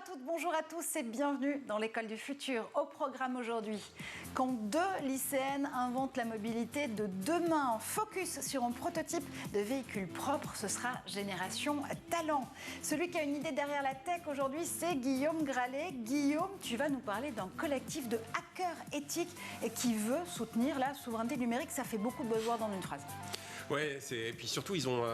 toutes, bonjour à tous et bienvenue dans l'école du futur. Au programme aujourd'hui, quand deux lycéennes inventent la mobilité de demain, focus sur un prototype de véhicule propre, ce sera Génération Talent. Celui qui a une idée derrière la tech aujourd'hui, c'est Guillaume Gralet. Guillaume, tu vas nous parler d'un collectif de hackers éthiques qui veut soutenir la souveraineté numérique. Ça fait beaucoup de buzzwords dans une phrase. Ouais, et puis surtout, ils ont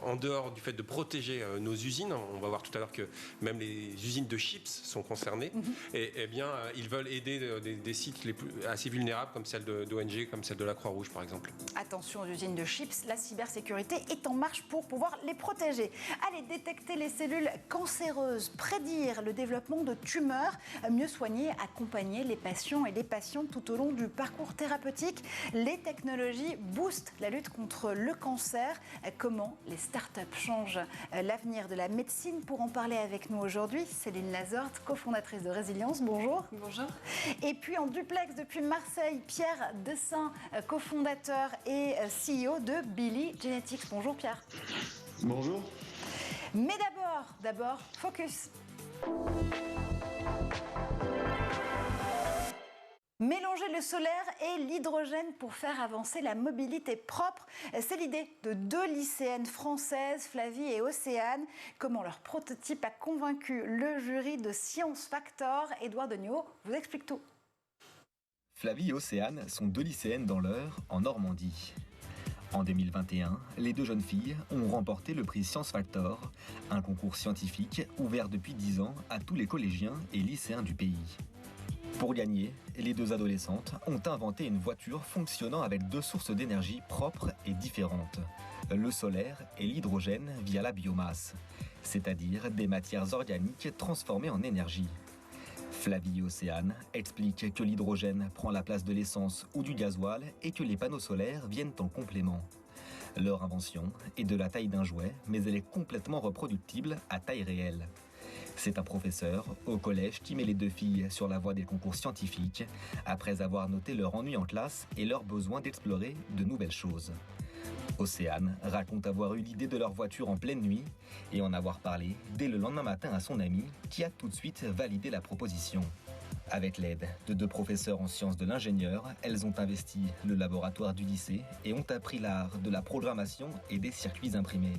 en dehors du fait de protéger nos usines, on va voir tout à l'heure que même les usines de chips sont concernées, et bien, ils veulent aider des sites assez vulnérables comme celle d'ONG, comme celle de la Croix-Rouge par exemple. Attention aux usines de chips, la cybersécurité est en marche pour pouvoir les protéger. Allez, détecter les cellules cancéreuses, prédire le développement de tumeurs, mieux soigner, accompagner les patients et les patientes tout au long du parcours thérapeutique. Les technologies boostent la lutte contre le cancer. Comment les startups changent l'avenir de la médecine? Pour en parler avec nous aujourd'hui, Céline Lazorte, cofondatrice de Résilience. Bonjour. Bonjour. Et puis en duplex depuis Marseille, Pierre Dessin, cofondateur et CEO de Billy Genetics. Bonjour Pierre. Bonjour. Mais d'abord, focus. Mélanger le solaire et l'hydrogène pour faire avancer la mobilité propre, c'est l'idée de deux lycéennes françaises, Flavie et Océane. Comment leur prototype a convaincu le jury de Science Factor? Édouard Degnaud vous explique tout. Flavie et Océane sont deux lycéennes dans l'Eure, en Normandie. En 2021, les deux jeunes filles ont remporté le prix Science Factor, un concours scientifique ouvert depuis 10 ans à tous les collégiens et lycéens du pays. Pour gagner, les deux adolescentes ont inventé une voiture fonctionnant avec deux sources d'énergie propres et différentes, le solaire et l'hydrogène via la biomasse, c'est-à-dire des matières organiques transformées en énergie. Flavie et Océane expliquent que l'hydrogène prend la place de l'essence ou du gasoil et que les panneaux solaires viennent en complément. Leur invention est de la taille d'un jouet, mais elle est complètement reproductible à taille réelle. C'est un professeur au collège qui met les deux filles sur la voie des concours scientifiques après avoir noté leur ennui en classe et leur besoin d'explorer de nouvelles choses. Océane raconte avoir eu l'idée de leur voiture en pleine nuit et en avoir parlé dès le lendemain matin à son ami qui a tout de suite validé la proposition. Avec l'aide de deux professeurs en sciences de l'ingénieur, elles ont investi le laboratoire du lycée et ont appris l'art de la programmation et des circuits imprimés.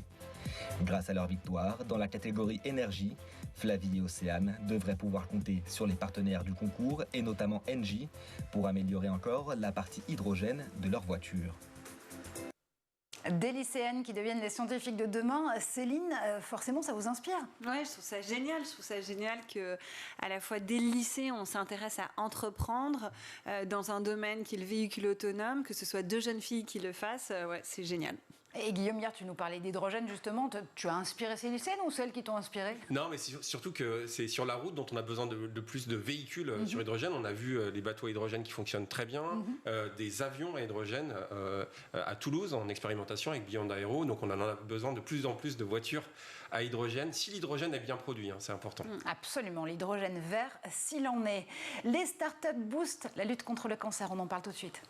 Grâce à leur victoire dans la catégorie énergie, Flavie et Océane devraient pouvoir compter sur les partenaires du concours et notamment Engie pour améliorer encore la partie hydrogène de leur voiture. Des lycéennes qui deviennent les scientifiques de demain. Céline, forcément, ça vous inspire? Ouais, je trouve ça génial. Je trouve ça génial que, à la fois dès le lycée, on s'intéresse à entreprendre dans un domaine qui est le véhicule autonome, que ce soit deux jeunes filles qui le fassent. Ouais, c'est génial. Et Guillaume, hier, tu nous parlais d'hydrogène, justement. Tu as inspiré ces lycéennes ou celles qui t'ont inspiré? Non, mais c'est surtout que c'est sur la route dont on a besoin de plus de véhicules sur hydrogène. On a vu les bateaux à hydrogène qui fonctionnent très bien, des avions à hydrogène à Toulouse en expérimentation avec Beyond Aero. Donc on en a besoin de plus en plus de voitures à hydrogène, si l'hydrogène est bien produit, c'est important. Absolument, l'hydrogène vert, s'il en est. Les startups boostent la lutte contre le cancer, on en parle tout de suite.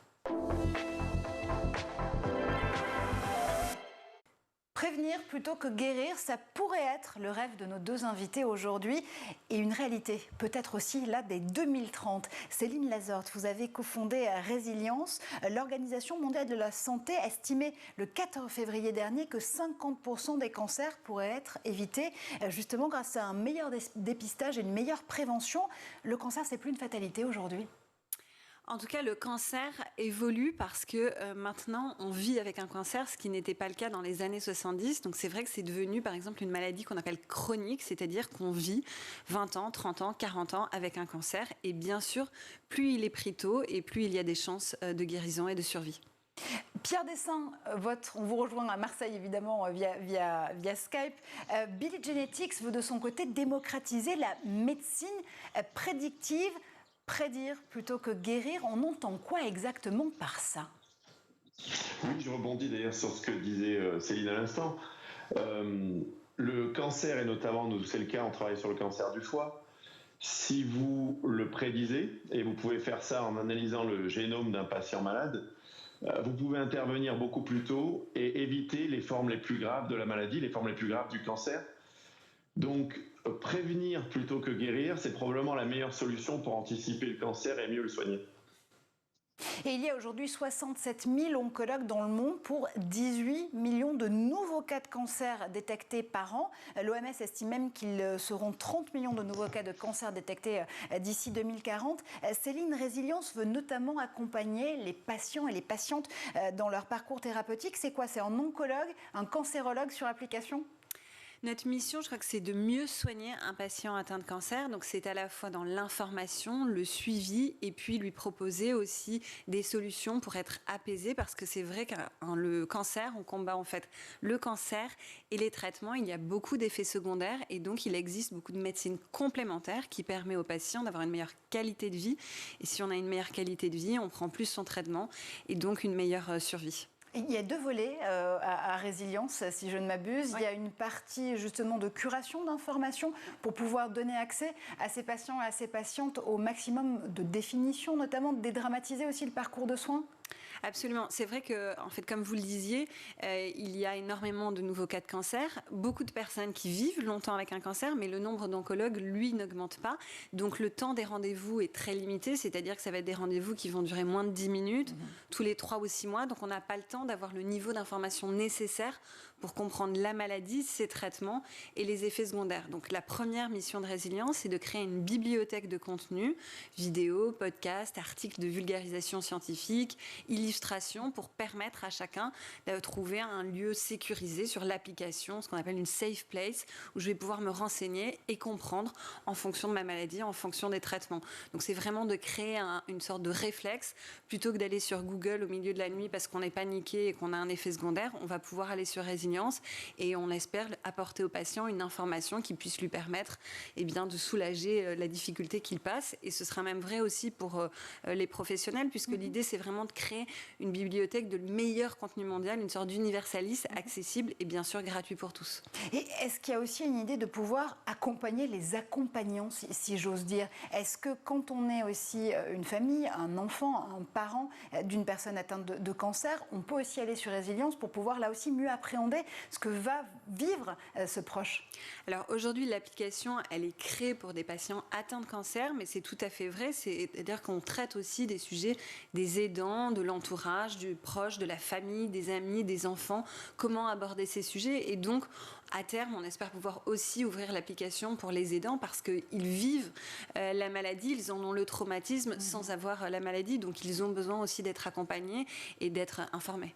Prévenir plutôt que guérir, ça pourrait être le rêve de nos deux invités aujourd'hui et une réalité, peut-être aussi là dès 2030. Céline Lazorte, vous avez cofondé Résilience. L'Organisation mondiale de la santé a estimé le 14 février dernier que 50% des cancers pourraient être évités justement grâce à un meilleur dépistage et une meilleure prévention. Le cancer, c'est plus une fatalité aujourd'hui? En tout cas, le cancer évolue parce que maintenant, on vit avec un cancer, ce qui n'était pas le cas dans les années 70. Donc c'est vrai que c'est devenu, par exemple, une maladie qu'on appelle chronique, c'est-à-dire qu'on vit 20 ans, 30 ans, 40 ans avec un cancer. Et bien sûr, plus il est pris tôt et plus il y a des chances de guérison et de survie. Pierre Dessin, on vous rejoint à Marseille évidemment via Skype. Billy Genetics veut de son côté démocratiser la médecine prédictive. Prédire plutôt que guérir, on entend quoi exactement par ça? Oui, je rebondis d'ailleurs sur ce que disait Céline à l'instant. Le cancer, et notamment, nous c'est le cas, on travaille sur le cancer du foie. Si vous le prédisez, et vous pouvez faire ça en analysant le génome d'un patient malade, vous pouvez intervenir beaucoup plus tôt et éviter les formes les plus graves de la maladie, les formes les plus graves du cancer. Donc, prévenir plutôt que guérir, c'est probablement la meilleure solution pour anticiper le cancer et mieux le soigner. Et il y a aujourd'hui 67 000 oncologues dans le monde pour 18 millions de nouveaux cas de cancer détectés par an. L'OMS estime même qu'ils seront 30 millions de nouveaux cas de cancer détectés d'ici 2040. Céline, Résilience veut notamment accompagner les patients et les patientes dans leur parcours thérapeutique. C'est quoi? C'est un oncologue, un cancérologue sur application? Notre mission, je crois que c'est de mieux soigner un patient atteint de cancer. Donc, c'est à la fois dans l'information, le suivi, et puis lui proposer aussi des solutions pour être apaisé, parce que c'est vrai que le cancer, on combat en fait le cancer et les traitements. Il y a beaucoup d'effets secondaires, et donc il existe beaucoup de médecine complémentaire qui permet aux patients d'avoir une meilleure qualité de vie. Et si on a une meilleure qualité de vie, on prend plus son traitement et donc une meilleure survie. Il y a deux volets à Résilience, si je ne m'abuse. Oui. Il y a une partie justement de curation d'informations pour pouvoir donner accès à ces patients et à ces patientes au maximum de définition, notamment de dédramatiser aussi le parcours de soins. Absolument. C'est vrai que, en fait, comme vous le disiez, il y a énormément de nouveaux cas de cancer. Beaucoup de personnes qui vivent longtemps avec un cancer, mais le nombre d'oncologues, lui, n'augmente pas. Donc, le temps des rendez-vous est très limité, c'est-à-dire que ça va être des rendez-vous qui vont durer moins de 10 minutes, tous les 3 ou 6 mois. Donc, on n'a pas le temps d'avoir le niveau d'information nécessaire pour comprendre la maladie, ses traitements et les effets secondaires. Donc, la première mission de Résilience, c'est de créer une bibliothèque de contenu, vidéos, podcasts, articles de vulgarisation scientifique, illustrations, pour permettre à chacun de trouver un lieu sécurisé sur l'application, ce qu'on appelle une safe place, où je vais pouvoir me renseigner et comprendre en fonction de ma maladie, en fonction des traitements. Donc c'est vraiment de créer une sorte de réflexe, plutôt que d'aller sur Google au milieu de la nuit parce qu'on est paniqué et qu'on a un effet secondaire. On va pouvoir aller sur Résilience et on espère apporter au patient une information qui puisse lui permettre de soulager la difficulté qu'il passe. Et ce sera même vrai aussi pour les professionnels, puisque l'idée c'est vraiment de créer une bibliothèque de meilleur contenu mondial, une sorte d'universaliste accessible et bien sûr gratuit pour tous. Et est-ce qu'il y a aussi une idée de pouvoir accompagner les accompagnants, si j'ose dire? Est-ce que quand on est aussi une famille, un enfant, un parent d'une personne atteinte de cancer, on peut aussi aller sur Résilience pour pouvoir là aussi mieux appréhender ce que va vivre ce proche? Alors aujourd'hui, l'application, elle est créée pour des patients atteints de cancer, mais c'est tout à fait vrai. C'est-à-dire qu'on traite aussi des sujets des aidants, de l'entourage, du proche, de la famille, des amis, des enfants. Comment aborder ces sujets? Et donc, à terme, on espère pouvoir aussi ouvrir l'application pour les aidants parce qu'ils vivent la maladie, ils en ont le traumatisme sans avoir la maladie. Donc, ils ont besoin aussi d'être accompagnés et d'être informés.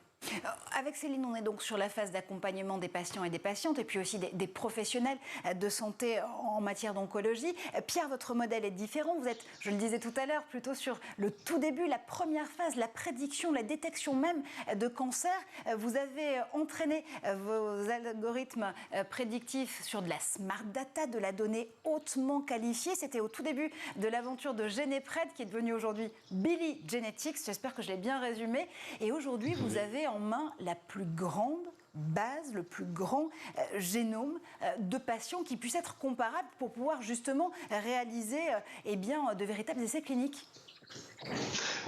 Avec Céline, on est donc sur la phase d'accompagnement des patients et des patientes et puis aussi des professionnels de santé en matière d'oncologie. Pierre, votre modèle est différent. Vous êtes, je le disais tout à l'heure, plutôt sur le tout début, la première phase, la prédiction, la détection même de cancer. Vous avez entraîné vos algorithmes prédictifs sur de la smart data, de la donnée hautement qualifiée. C'était au tout début de l'aventure de Genepred qui est devenue aujourd'hui Billy Genetics. J'espère que je l'ai bien résumé. Et aujourd'hui, vous avez en main la plus grande base, le plus grand génome de patients qui puisse être comparable pour pouvoir justement réaliser de véritables essais cliniques.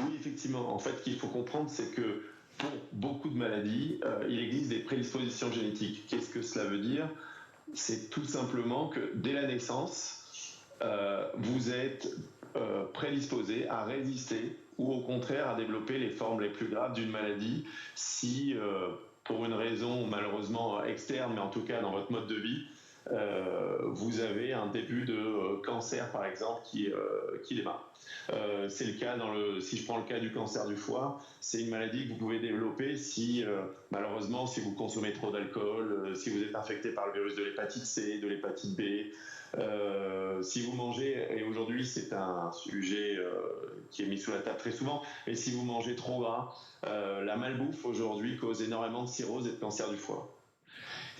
Oui, effectivement. En fait, ce qu'il faut comprendre, c'est que pour beaucoup de maladies, il existe des prédispositions génétiques. Qu'est-ce que cela veut dire? C'est tout simplement que dès la naissance, vous êtes prédisposé à résister ou au contraire à développer les formes les plus graves d'une maladie si, pour une raison malheureusement externe, mais en tout cas dans votre mode de vie, vous avez un début de cancer par exemple qui démarre. C'est le cas si je prends le cas du cancer du foie, c'est une maladie que vous pouvez développer si malheureusement si vous consommez trop d'alcool, si vous êtes infecté par le virus de l'hépatite C, de l'hépatite B, si vous mangez, et aujourd'hui c'est un sujet qui est mis sous la table très souvent, et si vous mangez trop gras, la malbouffe aujourd'hui cause énormément de cirrhose et de cancer du foie.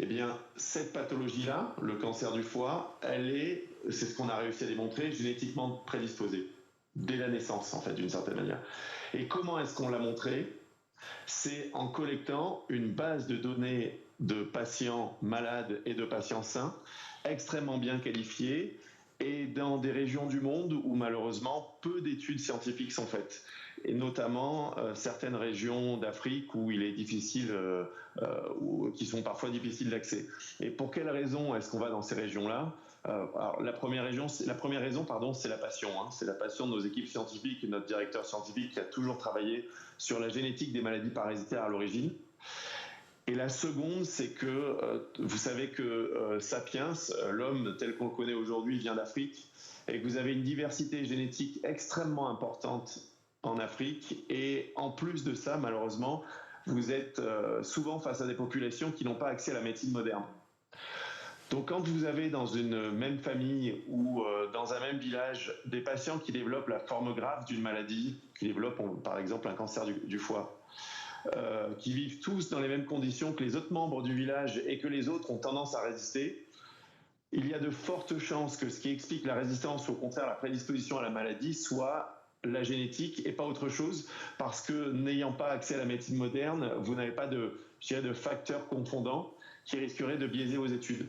Eh bien, cette pathologie-là, le cancer du foie, c'est ce qu'on a réussi à démontrer, génétiquement prédisposée, dès la naissance, en fait, d'une certaine manière. Et comment est-ce qu'on l'a montré? C'est en collectant une base de données de patients malades et de patients sains, extrêmement bien qualifiés, et dans des régions du monde où, malheureusement, peu d'études scientifiques sont faites. et notamment certaines régions d'Afrique où il est difficile, qui sont parfois difficiles d'accès. Et pour quelles raisons est-ce qu'on va dans ces régions-là ? Alors, la première raison, c'est la passion. C'est la passion de nos équipes scientifiques et notre directeur scientifique qui a toujours travaillé sur la génétique des maladies parasitaires à l'origine. Et la seconde, c'est que vous savez que Sapiens, l'homme tel qu'on le connaît aujourd'hui, vient d'Afrique, et que vous avez une diversité génétique extrêmement importante en Afrique. Et en plus de ça, malheureusement, vous êtes souvent face à des populations qui n'ont pas accès à la médecine moderne. Donc quand vous avez dans une même famille ou dans un même village des patients qui développent la forme grave d'une maladie, qui développent par exemple un cancer du foie, qui vivent tous dans les mêmes conditions que les autres membres du village et que les autres ont tendance à résister, il y a de fortes chances que ce qui explique la résistance ou au contraire la prédisposition à la maladie soit la génétique et pas autre chose, parce que n'ayant pas accès à la médecine moderne, vous n'avez pas de facteurs confondants qui risqueraient de biaiser vos études.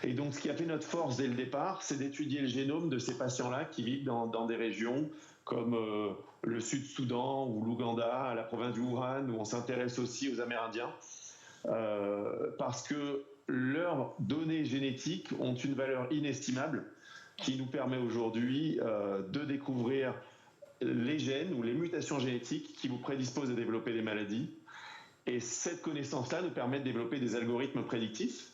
Et donc, ce qui a fait notre force dès le départ, c'est d'étudier le génome de ces patients-là qui vivent dans des régions comme le Sud-Soudan ou l'Ouganda, la province du Wuhan, où on s'intéresse aussi aux Amérindiens, parce que leurs données génétiques ont une valeur inestimable qui nous permet aujourd'hui de découvrir les gènes ou les mutations génétiques qui vous prédisposent à développer des maladies. Et cette connaissance-là nous permet de développer des algorithmes prédictifs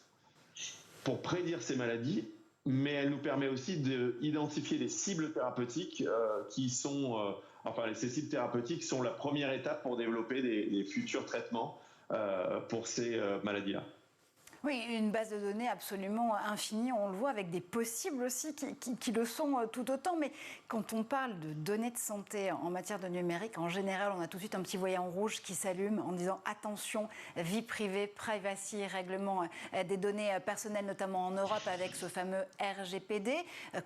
pour prédire ces maladies, mais elle nous permet aussi d'identifier des cibles thérapeutiques qui sont... ces cibles thérapeutiques sont la première étape pour développer des futurs traitements pour ces maladies-là. Oui, une base de données absolument infinie, on le voit, avec des possibles aussi qui le sont tout autant. Mais quand on parle de données de santé en matière de numérique, en général, on a tout de suite un petit voyant rouge qui s'allume en disant attention, vie privée, privacy, règlement des données personnelles, notamment en Europe avec ce fameux RGPD.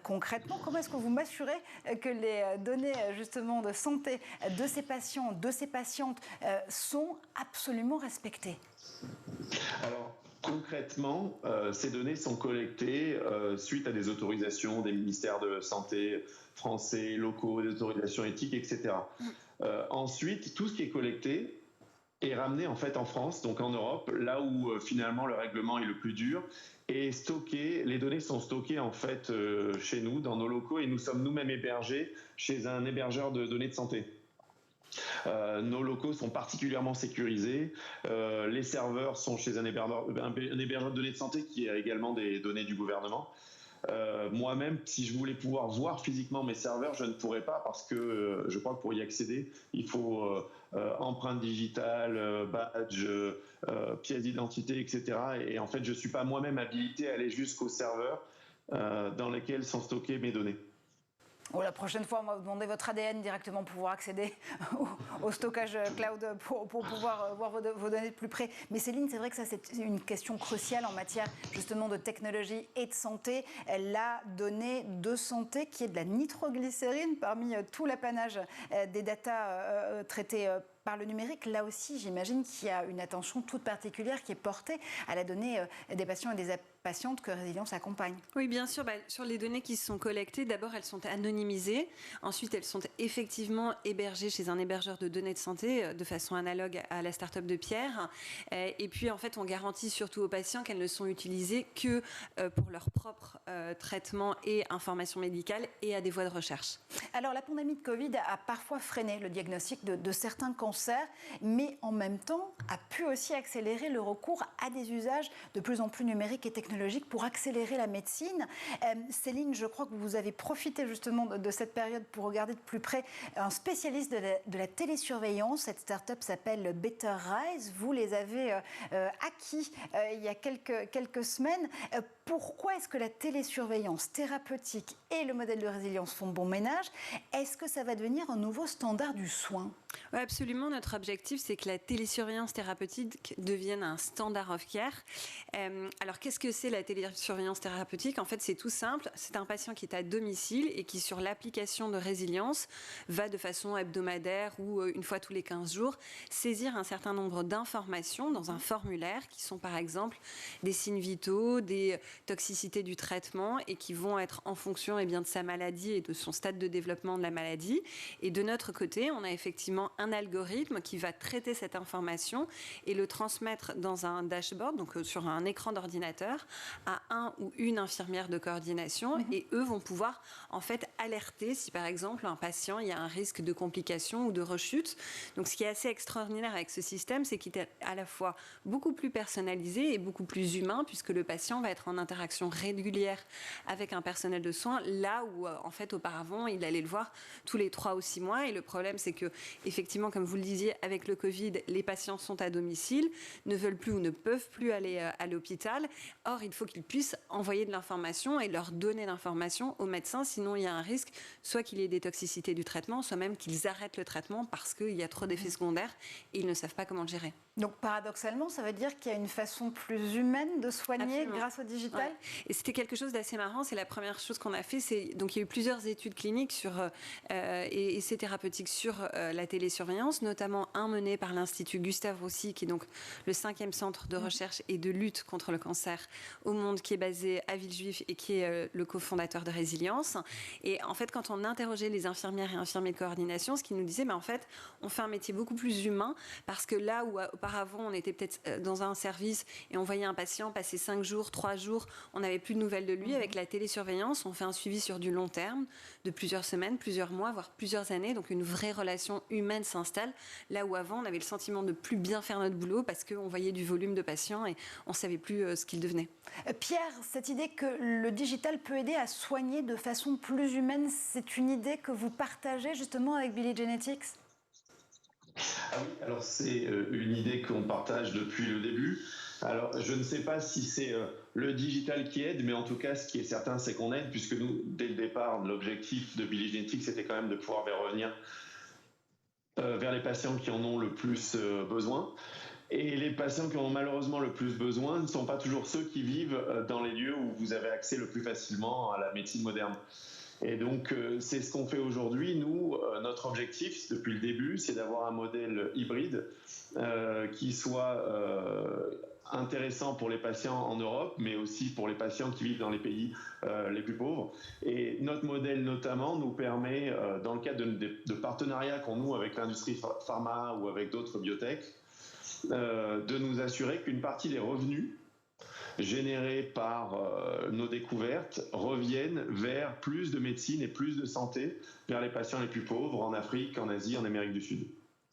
Concrètement, comment est-ce que vous m'assurez que les données justement de santé de ces patients, de ces patientes sont absolument respectées ? Alors, concrètement, ces données sont collectées suite à des autorisations des ministères de santé français, locaux, des autorisations éthiques, etc. Ensuite, tout ce qui est collecté est ramené en fait en France, donc en Europe, là où finalement le règlement est le plus dur, et stocké. Les données sont stockées en fait chez nous, dans nos locaux, et nous sommes nous-mêmes hébergés chez un hébergeur de données de santé. Nos locaux sont particulièrement sécurisés. Les serveurs sont chez un hébergeur de données de santé qui a également des données du gouvernement. Moi-même, si je voulais pouvoir voir physiquement mes serveurs, je ne pourrais pas parce que je crois que pour y accéder, il faut empreinte digitale, badge, pièce d'identité, etc. Et en fait, je ne suis pas moi-même habilité à aller jusqu'aux serveurs dans lesquels sont stockées mes données. Oh, la prochaine fois, on va vous demander votre ADN directement pour pouvoir accéder au stockage cloud pour pouvoir voir vos données de plus près. Mais Céline, c'est vrai que ça, c'est une question cruciale en matière justement de technologie et de santé. La donnée de santé qui est de la nitroglycérine parmi tout l'apanage des datas traités par le numérique, là aussi, j'imagine qu'il y a une attention toute particulière qui est portée à la donnée des patients et des patientes que Résilience accompagne. Oui, bien sûr. Sur les données qui sont collectées, d'abord, elles sont anonymisées. Ensuite, elles sont effectivement hébergées chez un hébergeur de données de santé de façon analogue à la start-up de Pierre. Et puis, en fait, on garantit surtout aux patients qu'elles ne sont utilisées que pour leur propre traitement et information médicale et à des voies de recherche. Alors, la pandémie de Covid a parfois freiné le diagnostic de certains cancers, mais en même temps a pu aussi accélérer le recours à des usages de plus en plus numériques et technologiques pour accélérer la médecine. Céline, je crois que vous avez profité justement de cette période pour regarder de plus près un spécialiste de la télésurveillance. Cette start-up s'appelle Better Rise. Vous les avez acquis il y a quelques semaines. Pourquoi est-ce que la télésurveillance thérapeutique et le modèle de résilience font bon ménage ? Est-ce que ça va devenir un nouveau standard du soin ? Oui, absolument. Effectivement, notre objectif, c'est que la télésurveillance thérapeutique devienne un standard of care. Alors, qu'est-ce que c'est la télésurveillance thérapeutique ? En fait, c'est tout simple. C'est un patient qui est à domicile et qui, sur l'application de Résilience, va de façon hebdomadaire ou une fois tous les 15 jours, saisir un certain nombre d'informations dans un formulaire qui sont, par exemple, des signes vitaux, des toxicités du traitement et qui vont être en fonction de sa maladie et de son stade de développement de la maladie. Et de notre côté, on a effectivement un algorithme qui va traiter cette information et le transmettre dans un dashboard, donc sur un écran d'ordinateur, à un ou une infirmière de coordination. Et eux vont pouvoir en fait alerter si par exemple un patient il y a un risque de complications ou de rechute. Donc ce qui est assez extraordinaire avec ce système, c'est qu'il est à la fois beaucoup plus personnalisé et beaucoup plus humain, puisque le patient va être en interaction régulière avec un personnel de soins, là où en fait auparavant il allait le voir tous les 3 ou 6 mois. Et le problème, c'est que effectivement, comme vous le disiez, avec le Covid, les patients sont à domicile, ne veulent plus ou ne peuvent plus aller à l'hôpital. Or, il faut qu'ils puissent envoyer de l'information et leur donner l'information aux médecins, sinon il y a un risque soit qu'il y ait des toxicités du traitement, soit même qu'ils arrêtent le traitement parce qu'il y a trop d'effets secondaires et ils ne savent pas comment le gérer. Donc paradoxalement, ça veut dire qu'il y a une façon plus humaine de soigner grâce au digital. Ouais. Et c'était quelque chose d'assez marrant. C'est la première chose qu'on a fait. Donc il y a eu plusieurs études cliniques sur et essais thérapeutiques sur la télésurveillance, notamment un mené par l'Institut Gustave Roussy, qui est donc le 5e centre de recherche et de lutte contre le cancer au monde, qui est basé à Villejuif et qui est le cofondateur de Résilience. Et en fait, quand on interrogeait les infirmières et infirmiers de coordination, ce qu'ils nous disaient, en fait, on fait un métier beaucoup plus humain, parce que là où auparavant on était peut-être dans un service et on voyait un patient passer 5 jours, 3 jours, on n'avait plus de nouvelles de lui. Avec la télésurveillance, on fait un suivi sur du long terme, de plusieurs semaines, plusieurs mois, voire plusieurs années. Donc une vraie relation humaine s'installe, là où avant on avait le sentiment de plus bien faire notre boulot parce qu'on voyait du volume de patients et on ne savait plus ce qu'ils devenaient. Pierre, cette idée que le digital peut aider à soigner de façon plus humaine, c'est une idée que vous partagez justement avec Billy Genetics ? Ah oui, alors c'est une idée qu'on partage depuis le début. Alors je ne sais pas si c'est le digital qui aide, mais en tout cas ce qui est certain c'est qu'on aide, puisque nous, dès le départ, l'objectif de Billy Genetics c'était quand même de pouvoir revenir vers les patients qui en ont le plus besoin. Et les patients qui en ont malheureusement le plus besoin ne sont pas toujours ceux qui vivent dans les lieux où vous avez accès le plus facilement à la médecine moderne. Et donc, c'est ce qu'on fait aujourd'hui. Nous, notre objectif, depuis le début, c'est d'avoir un modèle hybride qui soit intéressant pour les patients en Europe, mais aussi pour les patients qui vivent dans les pays les plus pauvres. Et notre modèle, notamment, nous permet, dans le cadre de partenariats qu'on noue avec l'industrie pharma ou avec d'autres biotech, de nous assurer qu'une partie des revenus générés par nos découvertes reviennent vers plus de médecine et plus de santé vers les patients les plus pauvres en Afrique, en Asie, en Amérique du Sud.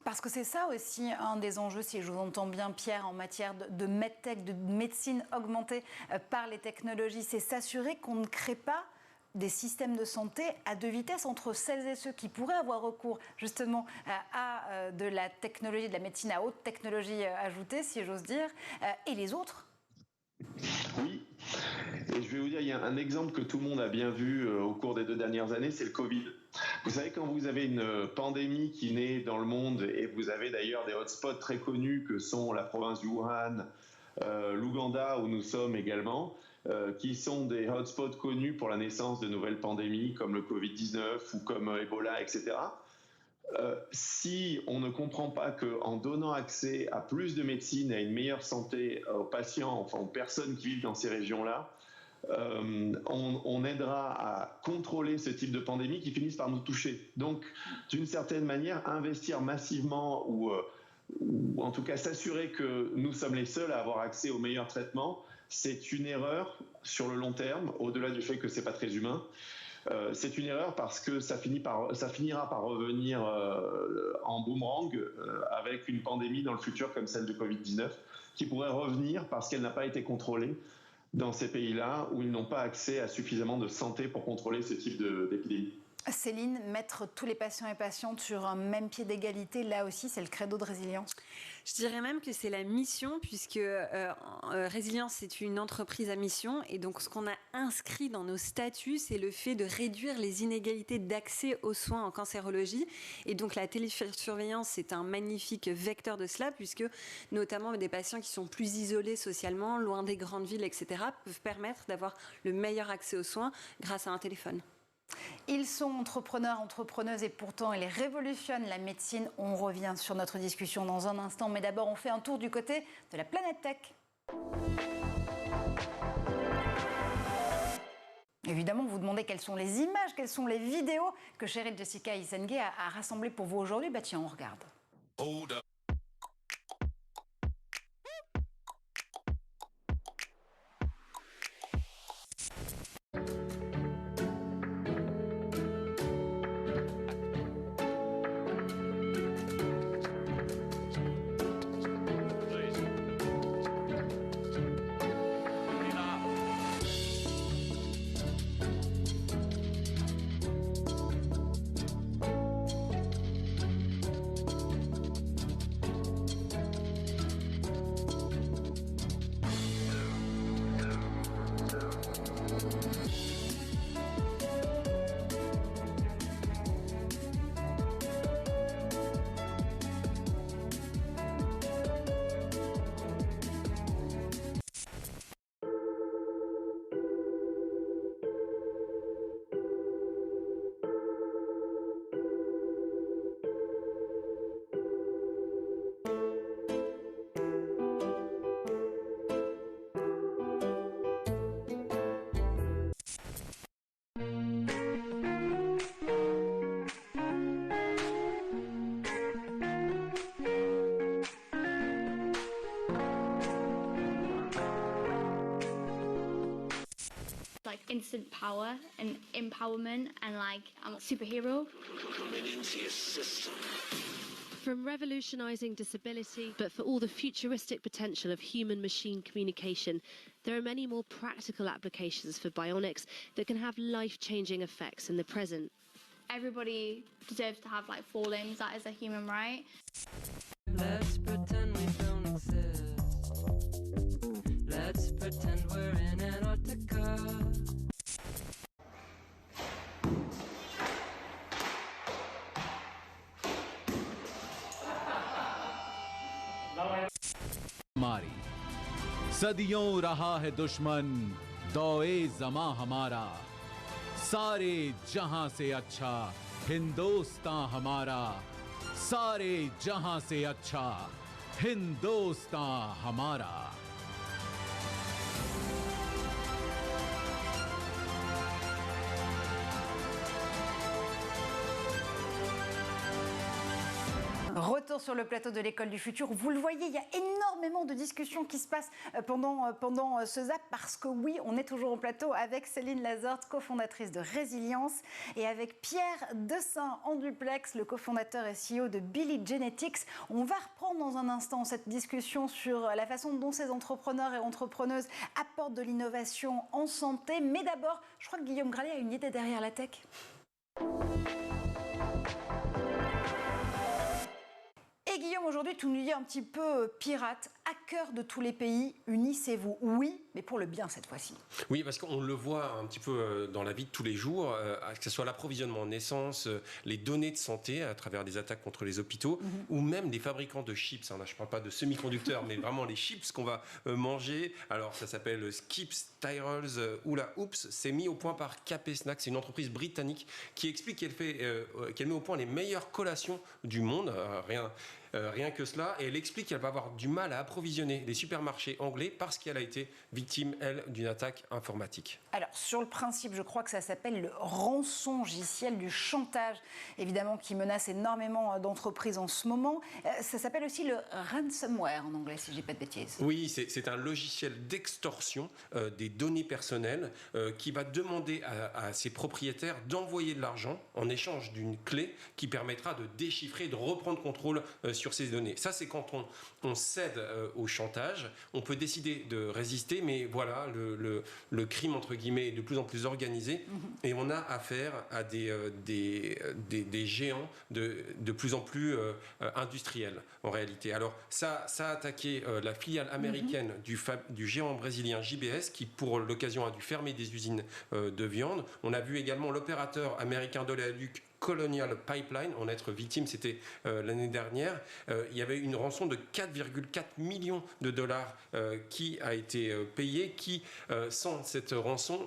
Parce que c'est ça aussi un des enjeux, si je vous entends bien Pierre, en matière de medtech, de médecine augmentée par les technologies, c'est s'assurer qu'on ne crée pas des systèmes de santé à deux vitesses entre celles et ceux qui pourraient avoir recours justement à de la technologie, de la médecine à haute technologie ajoutée, si j'ose dire, et les autres. Oui, et je vais vous dire, il y a un exemple que tout le monde a bien vu au cours des 2 dernières années, c'est le Covid. Vous savez, quand vous avez une pandémie qui naît dans le monde, et vous avez d'ailleurs des hotspots très connus que sont la province du Wuhan, l'Ouganda où nous sommes également, qui sont des hotspots connus pour la naissance de nouvelles pandémies comme le Covid-19 ou comme Ebola, etc. Si on ne comprend pas qu'en donnant accès à plus de médecine et à une meilleure santé aux patients, enfin aux personnes qui vivent dans ces régions-là, on aidera à contrôler ce type de pandémie qui finissent par nous toucher. Donc, d'une certaine manière, investir massivement ou en tout cas s'assurer que nous sommes les seuls à avoir accès aux meilleurs traitements, c'est une erreur sur le long terme, au-delà du fait que c'est pas très humain. C'est une erreur parce que ça finira par revenir en boomerang avec une pandémie dans le futur comme celle de Covid-19 qui pourrait revenir parce qu'elle n'a pas été contrôlée dans ces pays-là où ils n'ont pas accès à suffisamment de santé pour contrôler ce type d'épidémie. Céline, mettre tous les patients et patientes sur un même pied d'égalité, là aussi, c'est le credo de Résilience. Je dirais même que c'est la mission, puisque Résilience, c'est une entreprise à mission. Et donc, ce qu'on a inscrit dans nos statuts, c'est le fait de réduire les inégalités d'accès aux soins en cancérologie. Et donc, la télésurveillance, c'est un magnifique vecteur de cela, puisque notamment des patients qui sont plus isolés socialement, loin des grandes villes, etc., peuvent permettre d'avoir le meilleur accès aux soins grâce à un téléphone. Ils sont entrepreneurs, entrepreneuses et pourtant ils révolutionnent la médecine. On revient sur notre discussion dans un instant, mais d'abord on fait un tour du côté de la planète tech. Évidemment, vous vous demandez quelles sont les images, quelles sont les vidéos que Cheryl Jessica Isenge a rassemblées pour vous aujourd'hui. Bah tiens, on regarde. Hold up. Instant power and empowerment and like I'm a superhero. From revolutionising disability, but for all the futuristic potential of human-machine communication, there are many more practical applications for bionics that can have life-changing effects in the present. Everybody deserves to have like 4 limbs. That is a human right. Let's pretend we don't exist. Let's pretend we're in Antarctica. हमारी सदियों रहा है दुश्मन दौए ज़मां हमारा सारे जहां से अच्छा हिंदुस्तां हमारा सारे जहां से अच्छा हिंदुस्तां हमारा Retour sur le plateau de l'école du futur. Vous le voyez, il y a énormément de discussions qui se passent pendant ce zap parce que oui, on est toujours en plateau avec Céline Lazorte, cofondatrice de Résilience, et avec Pierre Dessin en duplex, le cofondateur et CEO de Billy Genetics. On va reprendre dans un instant cette discussion sur la façon dont ces entrepreneurs et entrepreneuses apportent de l'innovation en santé. Mais d'abord, je crois que Guillaume Gralet a une idée derrière la tech. Et Guillaume, aujourd'hui, tu nous dis un petit peu pirate, hacker de tous les pays, unissez-vous. Oui, mais pour le bien cette fois-ci. Oui, parce qu'on le voit un petit peu dans la vie de tous les jours, que ce soit l'approvisionnement en essence, les données de santé à travers des attaques contre les hôpitaux, ou même les fabricants de chips. Là, je ne parle pas de semi-conducteurs, mais vraiment les chips qu'on va manger. Alors, ça s'appelle Skips, Tyrrells ou la Oops. C'est mis au point par KP Snacks. C'est une entreprise britannique qui explique qu'elle met au point les meilleures collations du monde. Rien que cela, et elle explique qu'elle va avoir du mal à approvisionner les supermarchés anglais parce qu'elle a été victime, elle, d'une attaque informatique. Alors, sur le principe, je crois que ça s'appelle le rançongiciel du chantage, évidemment, qui menace énormément d'entreprises en ce moment. Ça s'appelle aussi le ransomware en anglais, si je ne dis pas de bêtises. Oui, c'est un logiciel d'extorsion des données personnelles qui va demander à ses propriétaires d'envoyer de l'argent en échange d'une clé qui permettra de déchiffrer, de reprendre contrôle sur ces données. Ça, c'est quand on cède au chantage. On peut décider de résister, mais voilà, le crime, entre guillemets, est de plus en plus organisé et on a affaire à des géants de plus en plus industriels, en réalité. Alors, ça a attaqué la filiale américaine du géant brésilien JBS, qui, pour l'occasion, a dû fermer des usines de viande. On a vu également l'opérateur américain d'oléoduc Colonial Pipeline en être victime, c'était l'année dernière. Il y avait une rançon de 4,4 millions de dollars qui a été payée, qui, sans cette rançon,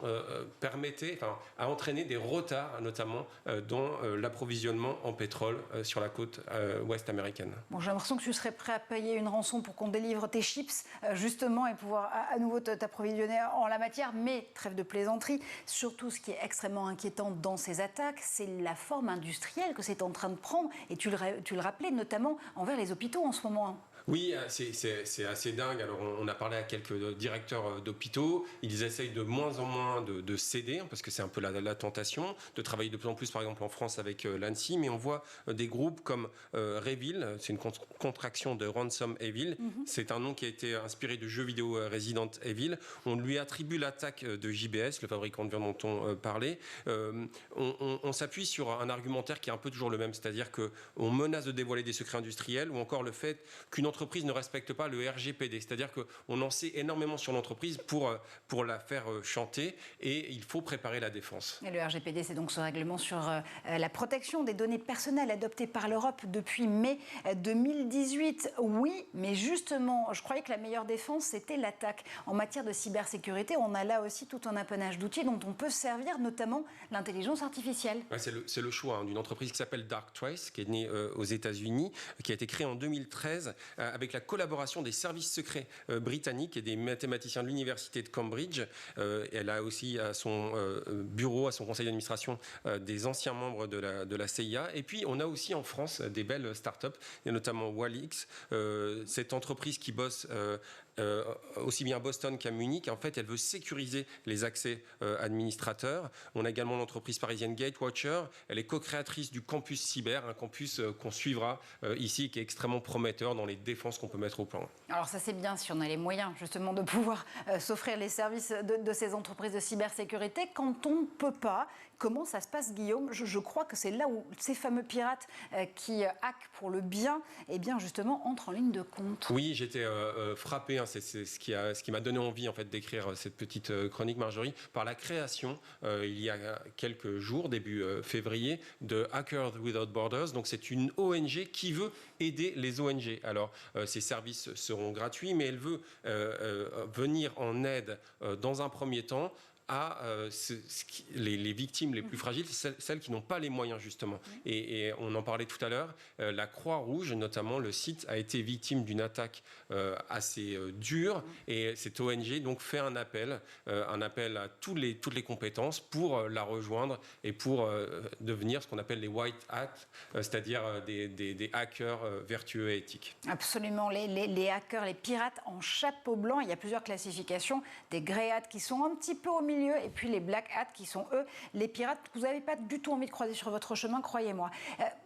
a entraîné des retards, notamment dans l'approvisionnement en pétrole sur la côte ouest américaine. Bon, j'ai l'impression que tu serais prêt à payer une rançon pour qu'on délivre tes chips, justement, et pouvoir à nouveau t'approvisionner en la matière, mais trêve de plaisanterie. Surtout, ce qui est extrêmement inquiétant dans ces attaques, c'est la forme industrielle que c'est en train de prendre, et tu le rappelais, notamment envers les hôpitaux en ce moment. Oui, c'est assez dingue. Alors, on a parlé à quelques directeurs d'hôpitaux. Ils essayent de moins en moins de céder, parce que c'est un peu la tentation, de travailler de plus en plus, par exemple, en France avec l'ANSSI. Mais on voit des groupes comme Revil, c'est une contraction de Ransom Evil. C'est un nom qui a été inspiré de jeux vidéo Resident Evil. On lui attribue l'attaque de JBS, le fabricant de viande dont on parlait. On s'appuie sur un argumentaire qui est un peu toujours le même, c'est-à-dire qu'on menace de dévoiler des secrets industriels, ou encore le fait qu'une entreprise ne respecte pas le RGPD, c'est-à-dire qu'on en sait énormément sur l'entreprise pour la faire chanter, et il faut préparer la défense. Et le RGPD, c'est donc ce règlement sur la protection des données personnelles adopté par l'Europe depuis mai 2018. Oui, mais justement, je croyais que la meilleure défense, c'était l'attaque. En matière de cybersécurité, on a là aussi tout un apanage d'outils dont on peut servir, notamment l'intelligence artificielle. Ouais, c'est le choix d'une entreprise qui s'appelle Darktrace, qui est née aux États-Unis, qui a été créée en 2013 avec la collaboration des services secrets britanniques et des mathématiciens de l'université de Cambridge. Elle a aussi à son bureau, à son conseil d'administration, des anciens membres de la CIA. Et puis, on a aussi en France des belles startups, et notamment Walix, cette entreprise qui bosse aussi bien à Boston qu'à Munich. En fait, elle veut sécuriser les accès administrateurs. On a également l'entreprise parisienne Gatewatcher. Elle est co-créatrice du campus cyber, un campus qu'on suivra ici, qui est extrêmement prometteur dans les défenses qu'on peut mettre au plan. Alors ça, c'est bien si on a les moyens justement de pouvoir s'offrir les services de ces entreprises de cybersécurité. Quand on ne peut pas, comment ça se passe, Guillaume ? Je crois que c'est là où ces fameux pirates qui hackent pour le bien, eh bien justement entrent en ligne de compte. Oui, j'étais frappé. C'est ce qui m'a donné envie en fait d'écrire cette petite chronique, Marjorie, par la création il y a quelques jours, début février, de Hackers Without Borders. Donc c'est une ONG qui veut aider les ONG. Alors ces services seront gratuits, mais elle veut venir en aide dans un premier temps à les victimes les plus fragiles, celles qui n'ont pas les moyens justement. Et on en parlait tout à l'heure, la Croix-Rouge, notamment, le site a été victime d'une attaque assez dure, et cette ONG donc fait un appel à toutes les compétences pour la rejoindre et pour devenir ce qu'on appelle les white hats, c'est-à-dire des hackers vertueux et éthiques. Absolument, les hackers, les pirates en chapeau blanc, il y a plusieurs classifications, des grey hats qui sont un petit peu au milieu, et puis les black hats qui sont eux les pirates que vous n'avez pas du tout envie de croiser sur votre chemin, croyez-moi.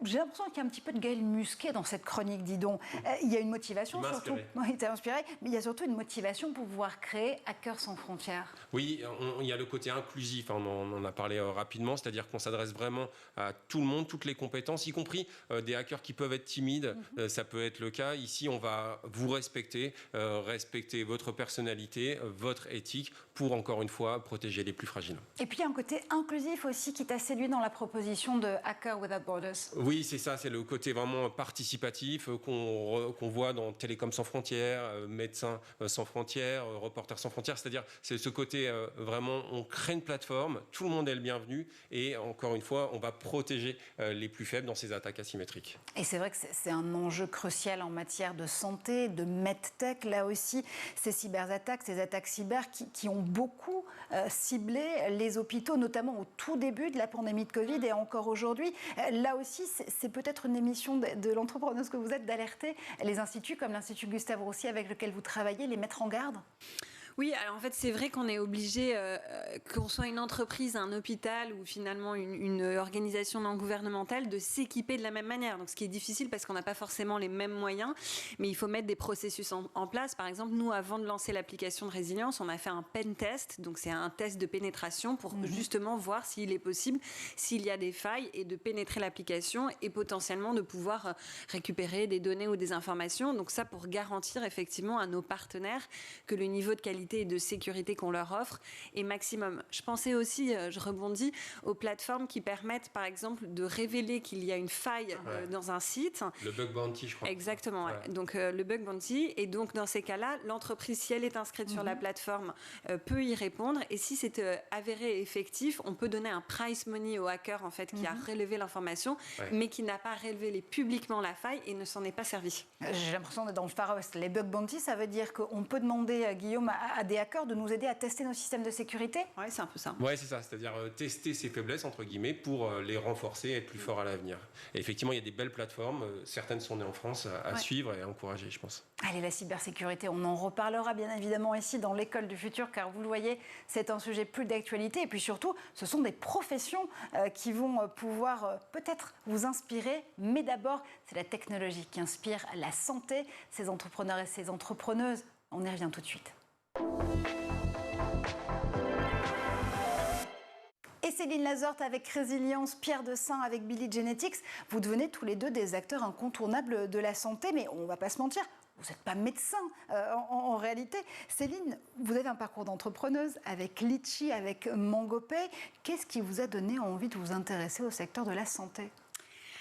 J'ai l'impression qu'il y a un petit peu de Gaël Musquet dans cette chronique, dis donc. Il y a une motivation surtout, il t'a inspiré, mais il y a surtout une motivation pour pouvoir créer Hackers sans frontières. Oui, il y a le côté inclusif, on en a parlé rapidement, c'est-à-dire qu'on s'adresse vraiment à tout le monde, toutes les compétences, y compris des hackers qui peuvent être timides, ça peut être le cas. Ici, on va vous respecter votre personnalité, votre éthique, pour encore une fois protéger les plus fragiles. Et puis il y a un côté inclusif aussi qui t'a séduit dans la proposition de Hackers Without Borders. Oui, c'est ça, c'est le côté vraiment participatif qu'on voit dans Télécom sans frontières, Médecins sans frontières, Reporters sans frontières, c'est-à-dire c'est ce côté vraiment, on crée une plateforme, tout le monde est le bienvenu, et encore une fois, on va protéger les plus faibles dans ces attaques asymétriques. Et c'est vrai que c'est un enjeu crucial en matière de santé, de medtech, là aussi, ces cyberattaques, ces attaques cyber qui ont beaucoup ciblé les hôpitaux, notamment au tout début de la pandémie de Covid et encore aujourd'hui. Là aussi, c'est peut-être une émission de l'entrepreneuse que vous êtes d'alerter les instituts comme l'Institut Gustave Roussy avec lequel vous travaillez, les mettre en garde. Oui, alors en fait, c'est vrai qu'on est obligé, qu'on soit une entreprise, un hôpital ou finalement une organisation non gouvernementale, de s'équiper de la même manière. Donc, ce qui est difficile parce qu'on n'a pas forcément les mêmes moyens, mais il faut mettre des processus en place. Par exemple, nous, avant de lancer l'application de résilience, on a fait un pen test. Donc, c'est un test de pénétration pour justement voir s'il est possible, s'il y a des failles, et de pénétrer l'application et potentiellement de pouvoir récupérer des données ou des informations. Donc, ça, pour garantir effectivement à nos partenaires que le niveau de qualité et de sécurité qu'on leur offre est maximum. Je pensais aussi, je rebondis, aux plateformes qui permettent par exemple de révéler qu'il y a une faille dans un site. Le bug bounty, je crois. Exactement. Ouais. Donc le bug bounty, et donc dans ces cas-là, l'entreprise, si elle est inscrite sur la plateforme, peut y répondre, et si c'est avéré effectif, on peut donner un prize money au hacker en fait qui a relevé l'information, mais qui n'a pas révélé publiquement la faille et ne s'en est pas servi. J'ai l'impression d'être dans le Far West. Les bug bounty, ça veut dire qu'on peut demander, Guillaume, à des hackers de nous aider à tester nos systèmes de sécurité? Oui, c'est un peu ça. Oui, c'est ça. C'est-à-dire tester ses faiblesses, entre guillemets, pour les renforcer et être plus fort à l'avenir. Et effectivement, il y a des belles plateformes. Certaines sont nées en France à suivre et à encourager, je pense. Allez, la cybersécurité, on en reparlera bien évidemment ici dans l'école du futur, car vous le voyez, c'est un sujet plus d'actualité. Et puis surtout, ce sont des professions qui vont pouvoir peut-être vous inspirer. Mais d'abord, c'est la technologie qui inspire la santé. Ces entrepreneurs et ces entrepreneuses, on y revient tout de suite. Et Céline Lazorte avec Résilience, Pierre Dessin avec Billy Genetics, vous devenez tous les deux des acteurs incontournables de la santé, mais on ne va pas se mentir, vous n'êtes pas médecin en réalité. Céline, vous avez un parcours d'entrepreneuse avec Litchi, avec MangoPay. Qu'est-ce qui vous a donné envie de vous intéresser au secteur de la santé ?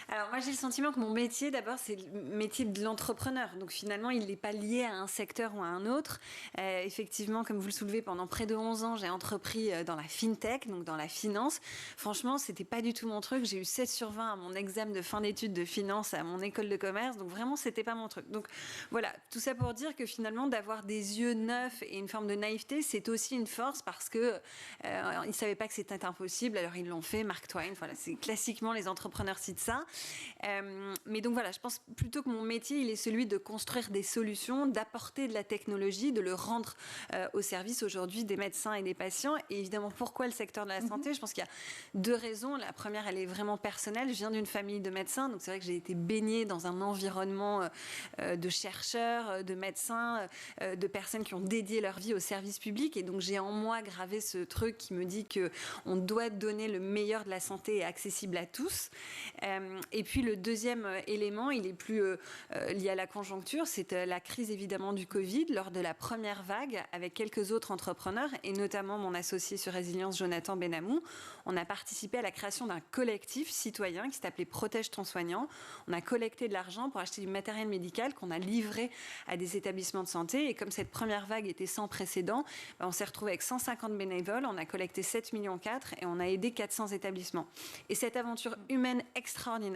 Alors moi j'ai le sentiment que mon métier d'abord c'est le métier de l'entrepreneur, donc finalement il n'est pas lié à un secteur ou à un autre. Effectivement, comme vous le soulevez, pendant près de 11 ans j'ai entrepris dans la fintech, donc dans la finance. Franchement c'était pas du tout mon truc, j'ai eu 7 sur 20 à mon examen de fin d'études de finance à mon école de commerce, donc vraiment c'était pas mon truc. Donc voilà, tout ça pour dire que finalement d'avoir des yeux neufs et une forme de naïveté c'est aussi une force, parce que ils savaient pas que c'était impossible, alors ils l'ont fait. Mark Twain, voilà, c'est classiquement les entrepreneurs citent ça. Mais donc voilà, je pense plutôt que mon métier, il est celui de construire des solutions, d'apporter de la technologie, de le rendre au service aujourd'hui des médecins et des patients. Et évidemment, pourquoi le secteur de la santé ? Je pense qu'il y a 2 raisons. La première, elle est vraiment personnelle. Je viens d'une famille de médecins, donc c'est vrai que j'ai été baignée dans un environnement de chercheurs, de médecins, de personnes qui ont dédié leur vie au service public. Et donc j'ai en moi gravé ce truc qui me dit qu'on doit donner le meilleur de la santé et accessible à tous. Et puis le deuxième élément, il est plus lié à la conjoncture, c'est la crise évidemment du Covid. Lors de la première vague, avec quelques autres entrepreneurs, et notamment mon associé sur Résilience, Jonathan Benamou, on a participé à la création d'un collectif citoyen qui s'appelait Protège ton soignant. On a collecté de l'argent pour acheter du matériel médical qu'on a livré à des établissements de santé. Et comme cette première vague était sans précédent, on s'est retrouvé avec 150 bénévoles, on a collecté 7,4 millions et on a aidé 400 établissements. Et cette aventure humaine extraordinaire,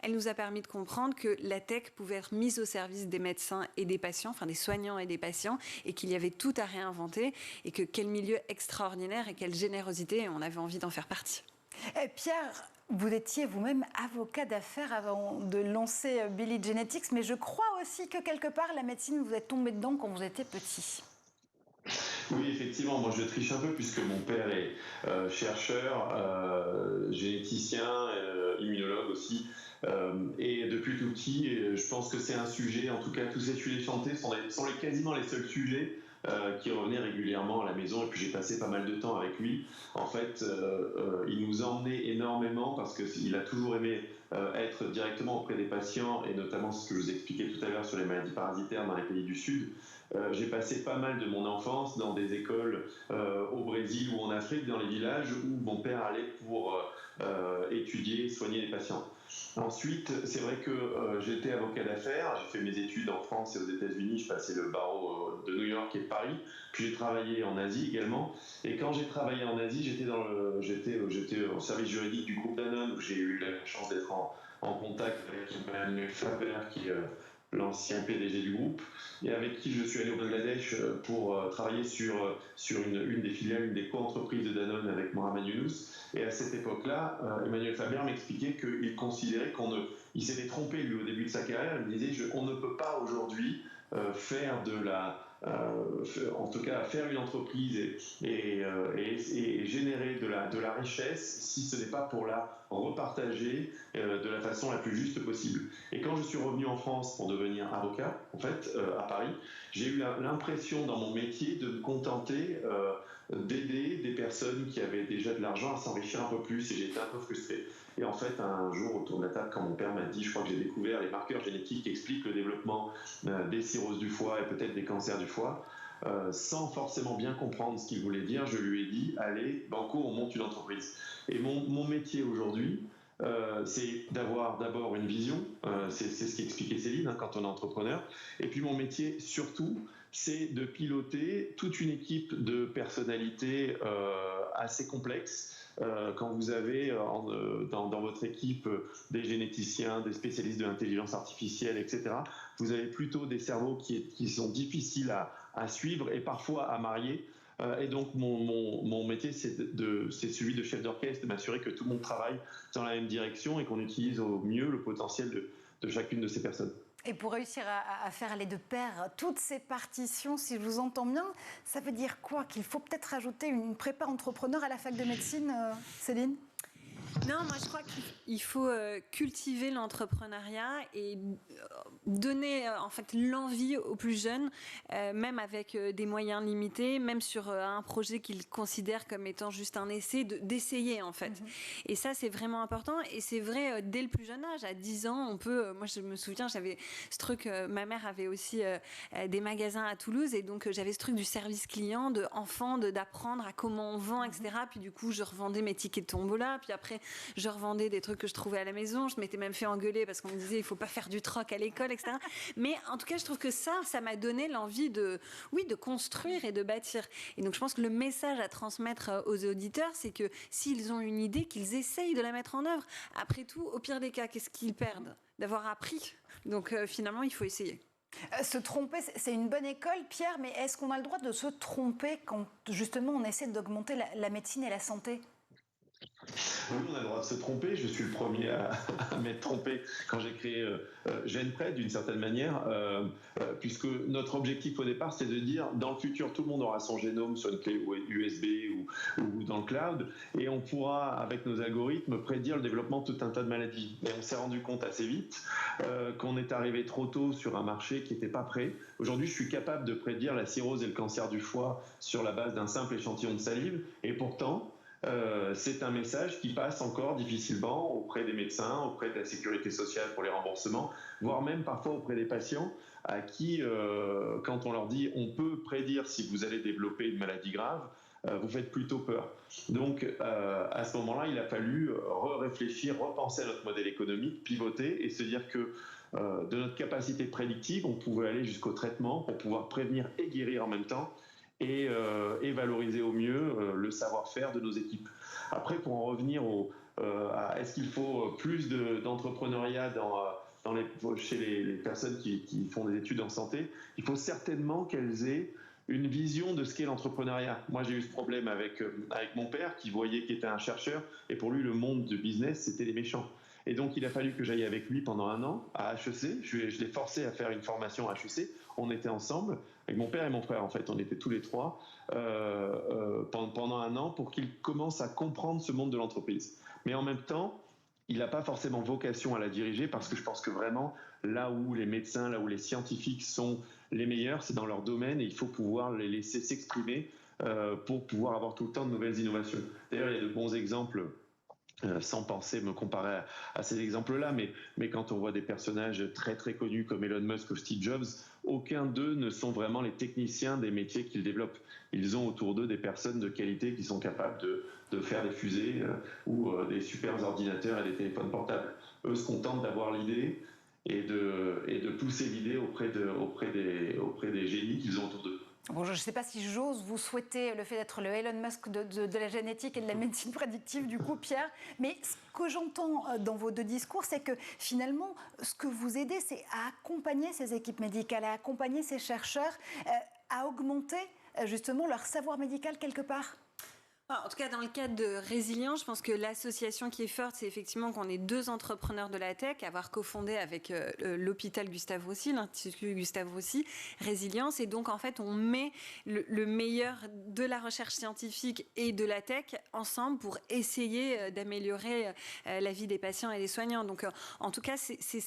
elle nous a permis de comprendre que la tech pouvait être mise au service des médecins et des patients, enfin des soignants et des patients, et qu'il y avait tout à réinventer, et que quel milieu extraordinaire et quelle générosité, et on avait envie d'en faire partie. Pierre, vous étiez vous-même avocat d'affaires avant de lancer Billy Genetics, mais je crois aussi que quelque part la médecine, vous êtes tombé dedans quand vous étiez petit. Oui, effectivement, moi je triche un peu puisque mon père est chercheur, généticien, immunologue aussi. Et depuis tout petit, je pense que c'est un sujet, en tout cas tous ces sujets de santé sont quasiment les seuls sujets qui revenaient régulièrement à la maison. Et puis j'ai passé pas mal de temps avec lui. En fait, il nous emmenait énormément parce qu'il a toujours aimé être directement auprès des patients, et notamment ce que je vous expliquais tout à l'heure sur les maladies parasitaires dans les pays du Sud. J'ai passé pas mal de mon enfance dans des écoles au Brésil ou en Afrique, dans les villages où mon père allait pour étudier et soigner les patients. Ensuite, c'est vrai que j'étais avocat d'affaires, j'ai fait mes études en France et aux États-Unis, je passais le barreau de New York et de Paris, puis j'ai travaillé en Asie également. Et quand j'ai travaillé en Asie, j'étais au service juridique du groupe Danone, où j'ai eu la chance d'être en contact avec Emmanuel Faber, qui est l'ancien PDG du groupe, et avec qui je suis allé au Bangladesh pour travailler sur une des filiales, une des co-entreprises de Danone avec Mohamed Younous. Et à cette époque-là, Emmanuel Faber m'expliquait qu'il considérait il s'était trompé lui au début de sa carrière. Il me disait on ne peut pas aujourd'hui faire de la en tout cas faire une entreprise et générer de la richesse si ce n'est pas pour la repartager de la façon la plus juste possible. Et quand je suis revenu en France pour devenir avocat, en fait, à Paris, j'ai eu l'impression dans mon métier de me contenter d'aider des personnes qui avaient déjà de l'argent à s'enrichir un peu plus, et j'ai été un peu frustré. Et en fait, un jour, autour de la table, quand mon père m'a dit, je crois que j'ai découvert les marqueurs génétiques qui expliquent le développement des cirrhoses du foie et peut-être des cancers du foie, sans forcément bien comprendre ce qu'il voulait dire, je lui ai dit, allez, banco, on monte une entreprise. Et mon métier aujourd'hui, c'est d'avoir d'abord une vision, c'est ce qu'expliquait Céline hein, quand on est entrepreneur, et puis mon métier surtout, c'est de piloter toute une équipe de personnalités assez complexes. Quand vous avez dans votre équipe des généticiens, des spécialistes de l'intelligence artificielle, etc., vous avez plutôt des cerveaux qui sont difficiles à suivre et parfois à marier. Et donc mon métier, c'est celui de chef d'orchestre, de m'assurer que tout le monde travaille dans la même direction et qu'on utilise au mieux le potentiel de chacune de ces personnes. Et pour réussir à faire aller de pair toutes ces partitions, si je vous entends bien, ça veut dire quoi? Qu'il faut peut-être rajouter une prépa entrepreneur à la fac de médecine, Céline? Non, moi je crois qu'il faut cultiver l'entrepreneuriat et donner en fait l'envie aux plus jeunes, même avec des moyens limités, même sur un projet qu'ils considèrent comme étant juste un essai, d'essayer en fait. Et ça c'est vraiment important et c'est vrai dès le plus jeune âge, à 10 ans, on peut, moi je me souviens, j'avais ce truc, ma mère avait aussi des magasins à Toulouse et donc j'avais ce truc du service client, d'apprendre à comment on vend, etc. Puis du coup je revendais mes tickets de tombola, puis après je revendais des trucs que je trouvais à la maison, je m'étais même fait engueuler parce qu'on me disait il faut pas faire du troc à l'école, etc. Mais en tout cas je trouve que ça m'a donné l'envie de construire et de bâtir. Et donc je pense que le message à transmettre aux auditeurs, c'est que s'ils ont une idée, qu'ils essayent de la mettre en œuvre. Après tout, au pire des cas, qu'est-ce qu'ils perdent? D'avoir appris. Donc finalement il faut essayer. Se tromper, c'est une bonne école, Pierre, mais est-ce qu'on a le droit de se tromper quand justement on essaie d'augmenter la médecine et la santé? Oui, on a le droit de se tromper. Je suis le premier à m'être trompé quand j'ai créé GenPred d'une certaine manière, puisque notre objectif au départ, c'est de dire dans le futur, tout le monde aura son génome sur une clé USB ou dans le cloud, et on pourra, avec nos algorithmes, prédire le développement de tout un tas de maladies. Mais on s'est rendu compte assez vite qu'on est arrivé trop tôt sur un marché qui n'était pas prêt. Aujourd'hui, je suis capable de prédire la cirrhose et le cancer du foie sur la base d'un simple échantillon de salive, et pourtant, c'est un message qui passe encore difficilement auprès des médecins, auprès de la sécurité sociale pour les remboursements, voire même parfois auprès des patients à qui, quand on leur dit on peut prédire si vous allez développer une maladie grave, vous faites plutôt peur. Donc à ce moment-là, il a fallu réfléchir, repenser à notre modèle économique, pivoter et se dire que de notre capacité prédictive, on pouvait aller jusqu'au traitement pour pouvoir prévenir et guérir en même temps. Et valoriser au mieux le savoir-faire de nos équipes. Après, pour en revenir à est-ce qu'il faut plus d'entrepreneuriat chez les personnes qui font des études en santé, il faut certainement qu'elles aient une vision de ce qu'est l'entrepreneuriat. Moi, j'ai eu ce problème avec mon père qui était un chercheur, et pour lui, le monde du business, c'était les méchants. Et donc, il a fallu que j'aille avec lui pendant 1 an à HEC. Je l'ai forcé à faire une formation à HEC. On était ensemble, avec mon père et mon frère, en fait. On était tous les trois pendant 1 an pour qu'il commence à comprendre ce monde de l'entreprise. Mais en même temps, il n'a pas forcément vocation à la diriger parce que je pense que vraiment, là où les médecins, là où les scientifiques sont les meilleurs, c'est dans leur domaine et il faut pouvoir les laisser s'exprimer pour pouvoir avoir tout le temps de nouvelles innovations. D'ailleurs, il y a de bons exemples. Sans penser me comparer à ces exemples-là, mais quand on voit des personnages très très connus comme Elon Musk ou Steve Jobs, aucun d'eux ne sont vraiment les techniciens des métiers qu'ils développent. Ils ont autour d'eux des personnes de qualité qui sont capables de faire des fusées ou des super ordinateurs et des téléphones portables. Eux se contentent d'avoir l'idée et de pousser l'idée auprès des génies qu'ils ont autour d'eux. Bon, je ne sais pas si j'ose vous souhaiter le fait d'être le Elon Musk de la génétique et de la médecine prédictive, du coup, Pierre. Mais ce que j'entends dans vos 2 discours, c'est que finalement, ce que vous aidez, c'est à accompagner ces équipes médicales, à accompagner ces chercheurs, à augmenter justement leur savoir médical quelque part. En tout cas, dans le cadre de Résilience, je pense que l'association qui est forte, c'est effectivement qu'on est 2 entrepreneurs de la tech, avoir cofondé avec l'hôpital Gustave Roussy, l'Institut Gustave Roussy, Résilience. Et donc, en fait, on met le meilleur de la recherche scientifique et de la tech ensemble pour essayer d'améliorer la vie des patients et des soignants. Donc, en tout cas, c'est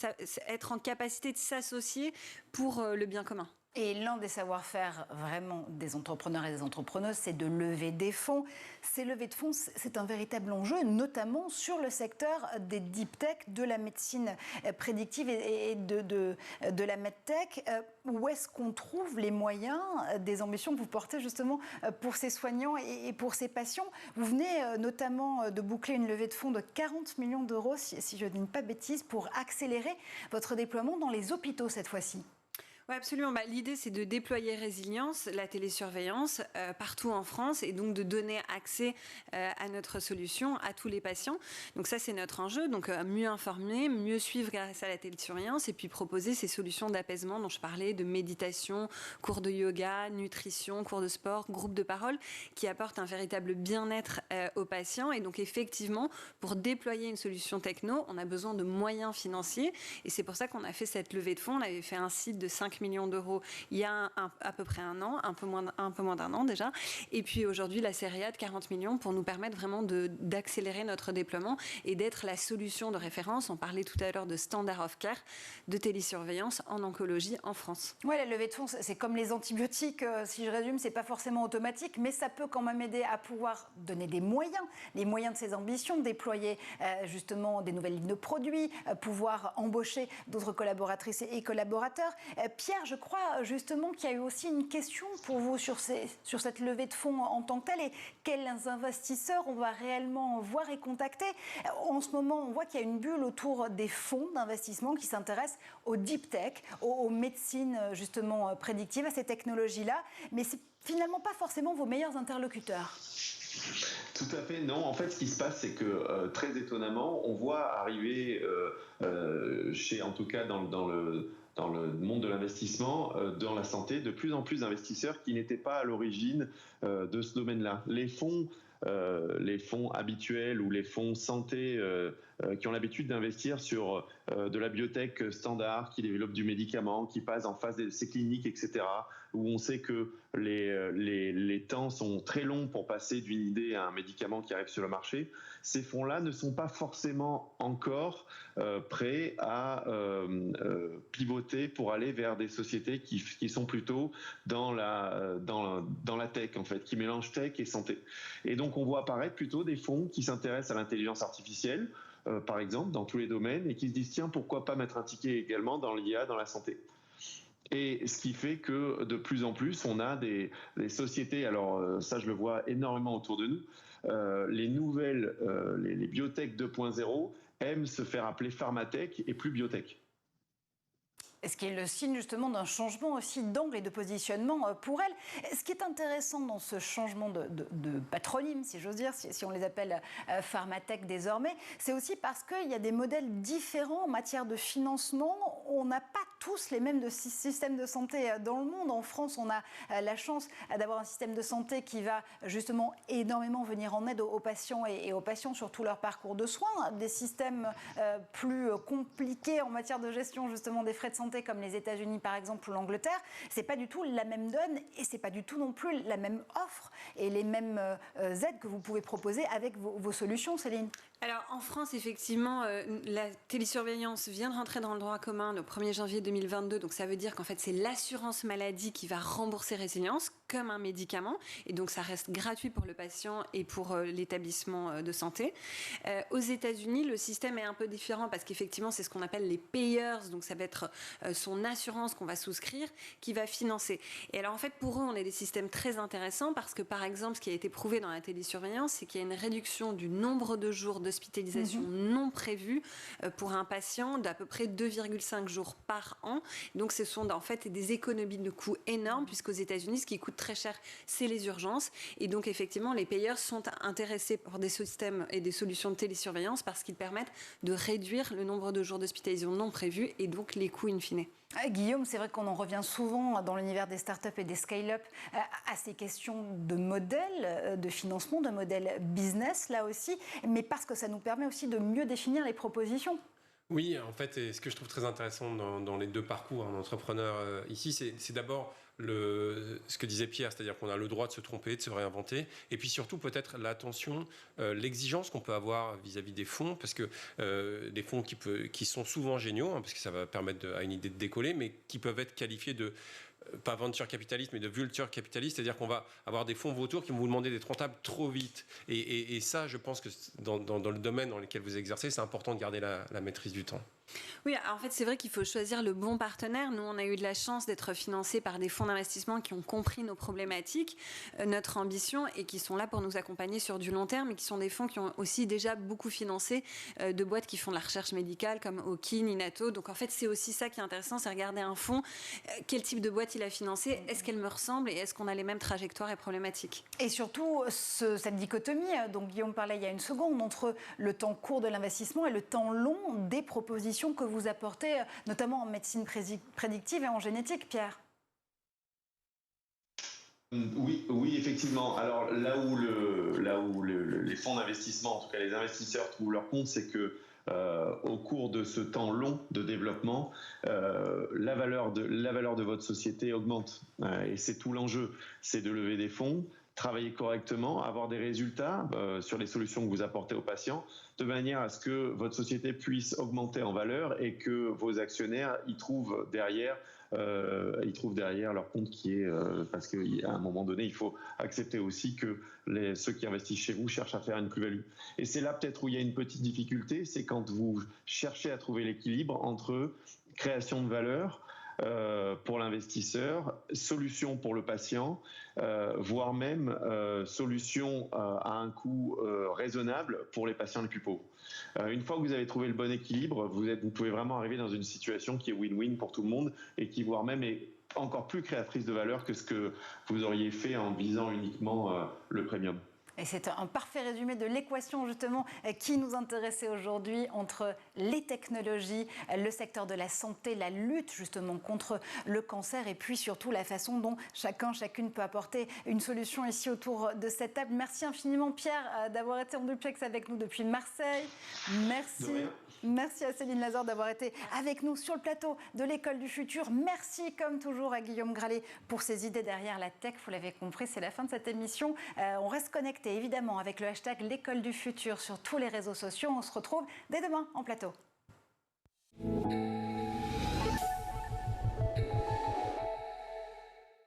être en capacité de s'associer pour le bien commun. Et l'un des savoir-faire vraiment des entrepreneurs et des entrepreneuses, c'est de lever des fonds. Ces levées de fonds, c'est un véritable enjeu, notamment sur le secteur des deep tech, de la médecine prédictive et de la medtech. Où est-ce qu'on trouve les moyens des ambitions que vous portez justement pour ces soignants et pour ces patients? Vous venez notamment de boucler une levée de fonds de 40 millions d'euros, si je ne dis pas bêtise, pour accélérer votre déploiement dans les hôpitaux cette fois-ci. Oui, absolument. L'idée, c'est de déployer Résilience, la télésurveillance, partout en France et donc de donner accès à notre solution à tous les patients. Donc ça, c'est notre enjeu. Donc mieux informer, mieux suivre grâce à la télésurveillance et puis proposer ces solutions d'apaisement dont je parlais, de méditation, cours de yoga, nutrition, cours de sport, groupe de parole qui apportent un véritable bien-être aux patients. Et donc effectivement, pour déployer une solution techno, on a besoin de moyens financiers et c'est pour ça qu'on a fait cette levée de fonds. On avait fait un site de 5 millions d'euros il y a à peu près un an, un peu moins d'un an déjà. Et puis aujourd'hui, la série A de 40 millions pour nous permettre vraiment d'accélérer notre déploiement et d'être la solution de référence. On parlait tout à l'heure de standard of care, de télésurveillance en oncologie en France. Oui, la levée de fonds, c'est comme les antibiotiques, si je résume, c'est pas forcément automatique, mais ça peut quand même aider à pouvoir donner des moyens, les moyens de ses ambitions, déployer justement des nouvelles lignes de produits, pouvoir embaucher d'autres collaboratrices et collaborateurs. Pierre, je crois justement qu'il y a eu aussi une question pour vous sur cette levée de fonds en tant que telle et quels investisseurs on va réellement voir et contacter. En ce moment, on voit qu'il y a une bulle autour des fonds d'investissement qui s'intéressent aux deep tech, aux médecines justement prédictives, à ces technologies-là, mais c'est finalement pas forcément vos meilleurs interlocuteurs. Tout à fait, non. En fait, ce qui se passe, c'est que très étonnamment, on voit arriver, en tout cas dans le monde de l'investissement, dans la santé, de plus en plus d'investisseurs qui n'étaient pas à l'origine de ce domaine-là. Les fonds habituels ou les fonds santé qui ont l'habitude d'investir sur de la biotech standard, qui développe du médicament, qui passe en phase d'essais cliniques, etc., où on sait que les temps sont très longs pour passer d'une idée à un médicament qui arrive sur le marché. Ces fonds-là ne sont pas forcément encore prêts à pivoter pour aller vers des sociétés qui sont plutôt dans la tech, en fait, qui mélangent tech et santé. Et donc, on voit apparaître plutôt des fonds qui s'intéressent à l'intelligence artificielle, par exemple, dans tous les domaines, et qui se disent, tiens, pourquoi pas mettre un ticket également dans l'IA, dans la santé. Et ce qui fait que de plus en plus, on a des sociétés, alors ça je le vois énormément autour de nous, les biotech 2.0 aiment se faire appeler pharmatech et plus biotech. Ce qui est le signe justement d'un changement aussi d'angle et de positionnement pour elles. Ce qui est intéressant dans ce changement de patronyme, si j'ose dire, si on les appelle pharmatech désormais, c'est aussi parce qu'il y a des modèles différents en matière de financement. On n'a pas tous les mêmes systèmes de santé dans le monde. En France, on a la chance d'avoir un système de santé qui va justement énormément venir en aide aux patients et aux patients sur tout leur parcours de soins. Des systèmes plus compliqués en matière de gestion justement des frais de santé comme les États-Unis par exemple ou l'Angleterre, c'est pas du tout la même donne et c'est pas du tout non plus la même offre et les mêmes aides que vous pouvez proposer avec vos solutions, Céline. Alors en France, effectivement, la télésurveillance vient de rentrer dans le droit commun le 1er janvier 2022, donc ça veut dire qu'en fait c'est l'assurance maladie qui va rembourser Résilience comme un médicament et donc ça reste gratuit pour le patient et pour l'établissement de santé. Aux États-Unis, le système est un peu différent parce qu'effectivement c'est ce qu'on appelle les payers, donc ça va être son assurance qu'on va souscrire qui va financer. Et alors en fait pour eux on a des systèmes très intéressants parce que par exemple ce qui a été prouvé dans la télésurveillance c'est qu'il y a une réduction du nombre de jours d'hospitalisation non prévue pour un patient d'à peu près 2,5 jours par an. Donc ce sont en fait des économies de coûts énormes puisqu'aux États-Unis ce qui coûte très cher c'est les urgences et donc effectivement les payeurs sont intéressés par des systèmes et des solutions de télésurveillance parce qu'ils permettent de réduire le nombre de jours d'hospitalisation non prévus et donc les coûts in fine. Guillaume, c'est vrai qu'on en revient souvent dans l'univers des startups et des scale-up à ces questions de modèle, de financement, de modèle business là aussi, mais parce que ça nous permet aussi de mieux définir les propositions. Oui, en fait, et ce que je trouve très intéressant dans les deux parcours d'entrepreneurs ici, c'est d'abord ce que disait Pierre, c'est-à-dire qu'on a le droit de se tromper, de se réinventer, et puis surtout peut-être l'attention, l'exigence qu'on peut avoir vis-à-vis des fonds, parce que des fonds qui sont souvent géniaux, parce que ça va permettre à une idée de décoller, mais qui peuvent être qualifiés de pas venture capitaliste, mais de vulture capitaliste, c'est-à-dire qu'on va avoir des fonds vautours qui vont vous demander d'être rentable trop vite. Et ça, je pense que dans le domaine dans lequel vous exercez, c'est important de garder la maîtrise du temps. Oui, en fait, c'est vrai qu'il faut choisir le bon partenaire. Nous, on a eu de la chance d'être financés par des fonds d'investissement qui ont compris nos problématiques, notre ambition, et qui sont là pour nous accompagner sur du long terme, et qui sont des fonds qui ont aussi déjà beaucoup financé de boîtes qui font de la recherche médicale, comme Okin, Inato. Donc, en fait, c'est aussi ça qui est intéressant, c'est regarder un fonds, quel type de boîte il a financé, est-ce qu'elle me ressemble, et est-ce qu'on a les mêmes trajectoires et problématiques. Et surtout, cette dichotomie, dont Guillaume parlait il y a une seconde, entre le temps court de l'investissement et le temps long des propositions que vous apportez, notamment en médecine prédictive et en génétique, Pierre. Oui, effectivement. Alors là où les fonds d'investissement, en tout cas les investisseurs, trouvent leur compte, c'est que au cours de ce temps long de développement, la valeur de votre société augmente. Et c'est tout l'enjeu, c'est de lever des fonds, travailler correctement, avoir des résultats sur les solutions que vous apportez aux patients, de manière à ce que votre société puisse augmenter en valeur et que vos actionnaires y trouvent derrière leur compte qui est... parce qu'à un moment donné, il faut accepter aussi que ceux qui investissent chez vous cherchent à faire une plus-value. Et c'est là peut-être où il y a une petite difficulté, c'est quand vous cherchez à trouver l'équilibre entre création de valeur, pour l'investisseur, solution pour le patient, voire même solution à un coût raisonnable pour les patients les plus pauvres. Une fois que vous avez trouvé le bon équilibre, vous pouvez vraiment arriver dans une situation qui est win-win pour tout le monde et qui voire même est encore plus créatrice de valeur que ce que vous auriez fait en visant uniquement le premium. Et c'est un parfait résumé de l'équation justement qui nous intéressait aujourd'hui entre les technologies, le secteur de la santé, la lutte justement contre le cancer et puis surtout la façon dont chacune peut apporter une solution ici autour de cette table. Merci infiniment Pierre d'avoir été en duplex avec nous depuis Marseille. Merci à Céline Lazare d'avoir été avec nous sur le plateau de l'École du Futur. Merci comme toujours à Guillaume Gralet pour ses idées derrière la tech. Vous l'avez compris, c'est la fin de cette émission. On reste connecté évidemment avec le hashtag l'École du Futur sur tous les réseaux sociaux. On se retrouve dès demain en plateau.